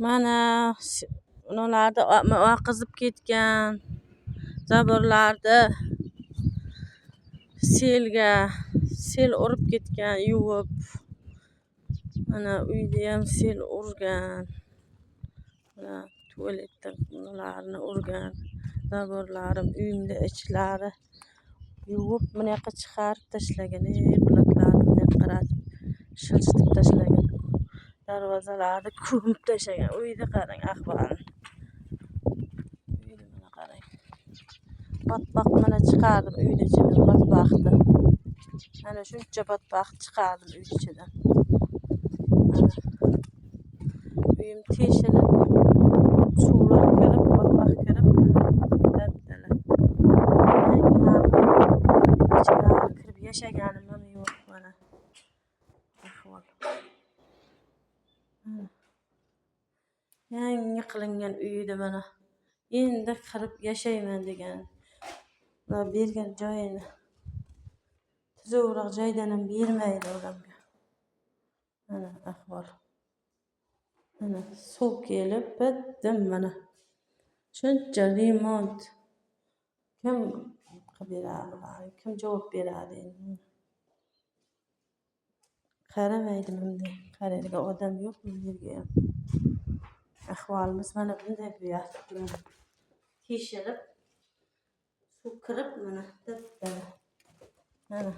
Mana unalarda oqizib ketgan zaborlarni sel urib ketgan, yuvib. Mana uyda ham sel urgan. Mana tualetda ularni urgan. Zaborlarim uyimda ichlari yuvib, mana yoqqa chiqarib tashlagan. Bulaklarni mana yoqqa qaratib shilshitib tashlagan. Darvozalarni ko'mib tashlagan. Uyda qarang ahvolini. Uyda mana qarang. Batbaq mana chiqardim uyda ichidan batbaqni. Mana shuncha batbaq chiqardim uyda ichidan. Uyim teshilib, suvlar kirib, batbaq kirib, dabdala. Ichkariga kirib yashaganim ham yo'q mana. Ahvol. Yangi qilingan uyda mana. Endi kirib yashayman degan. Ular bergan joyini tuzukroq joydan ham bermaydi ularga. Mana ahvol. Mana suv kelib bitdim mana. Shuncha remont. Kim qilib beradi? Kim javob beradi endi? Qaramaydi bunday. Qaraydigan odam yo'q bu yerga ham. Ahvolimiz mana bunday bo'lyapti. Teshilib, suv kirib mana dabdala. Mana.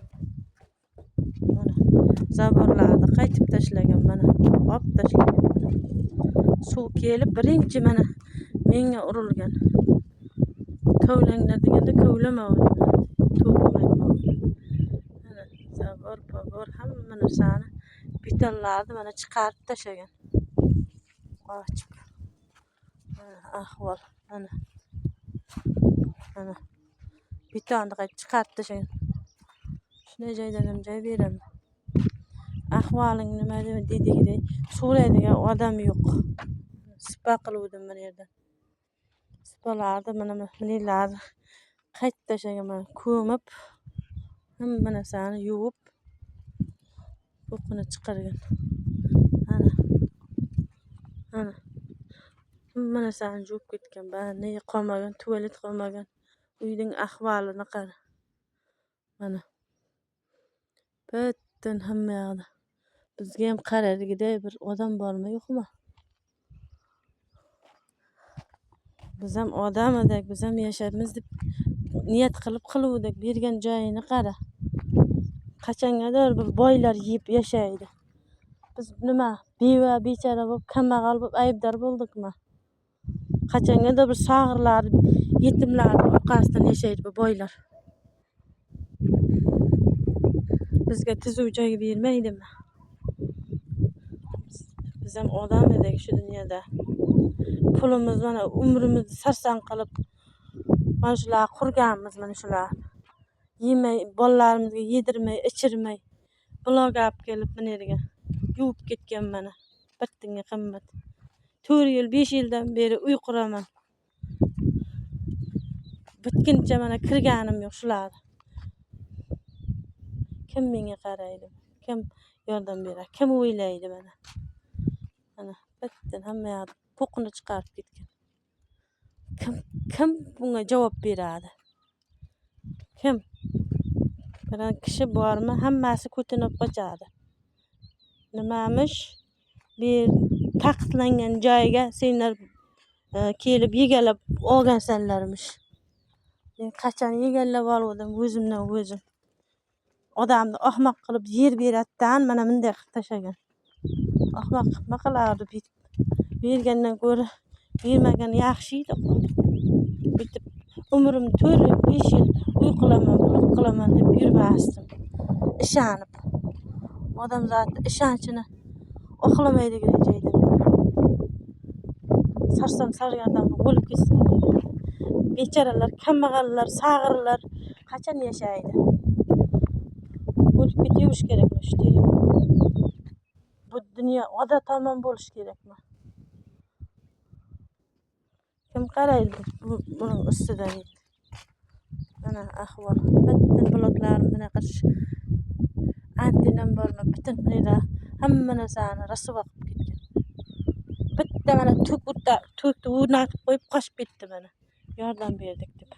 Zaborlarni qaytib tashlagan mana. Olib tashlagan mana. Suv kelib birinchi mana menga urilgan. Kovlanglar deganda kovlamadi. To'g'rilaydi. Mana zabor hamma narsani betonlarni mana chiqarib tashlagan. Ochib. Mana ahvol mana. Mana betonni qaytib chiqarib tashlagan. Shunday joydan ham joy beraman. Ahvoling nima dedigidey so'raydigan odam yo'q. Sipa qiluvdim mana yerda. Sipalarni mana bularni qaytib tashlagan mana ko'mib hamma narsani yuvib po'qini chiqargan. Mana. Hamma narsani yuvib ketgan. Ne qolmagan, tualet qolmagan. Uyning ahvolini qara. Mana. Bittin hamma yoqda. Bizga ham qaraydigiday bir odam bormi, yo'qmi? Biz ham odam edik, biz ham yashaymiz deb niyat qiluvdik. Bergan joyini qara. Qachongadir bir boylar yeb yashaydi. Biz nima beva, bechara bo'lib, kambag'al bo'lib aybdor bo'ldikmi? Qachongadir bir sag'irlar, yetimlar orqasidan yashaydi bu boylar. Bizga tuzuv joy bermaydimi? Biz ham odam edik shu dunyoda. Pulimiz mana umrimizni sarson qilib mana shular qurganmiz mana shular. Yemay, bolalarimizga yedirmay, ichirmay. Bularga olib kelib mana yerga yuvib ketgan mana. Bittinga qimmat. 4 yil, 5 yildan beri uy quraman. Bitkincha mana kirganim yo'q shular. Kim menga qaraydi? Kim yordam beradi? Kim o'ylaydi mana? Mana bittin hamma yoqda po'qini chiqarib ketgan. Kim bunga javob beradi? Kim? Biron kishi bormi? Hammasi ko'tinib qochadi. Nimamish? Bir taqiqlangan joyga senlar kelib egallab olgansanlarmish. Men qachon egallab oldim o'zimdan o'zim. Odamni ahmoq qilib yer beradidan mana bunday qilib tashlagan. Ahmoq nima qilardi? Bergandan ko'ra bermagan yaxshi edi. Bitib umrimni 4 yil, 5 yil uy qilaman deb yurmasdim. Ishonib. Odam zoti ishonchini oqlamaydigan joyda. Sarson sargardon bo'lib ketsin degan. Bechoralar, kambag'allar, sag'irlar qachon yashaydi? Bo'lib ketish kerakmi shu? Bu dunyo odat tomon bo'lish kerakmi? Kim qaraydi buning ustidan? Mana ahvol. Bittin bloklarim bunaqa antenam bormi? Bittin hamma narsani rasvo qilib ketgan. Bitta mana tökdü o'rnatib koyup kaçıp gitti mana. Yordam berdik dep.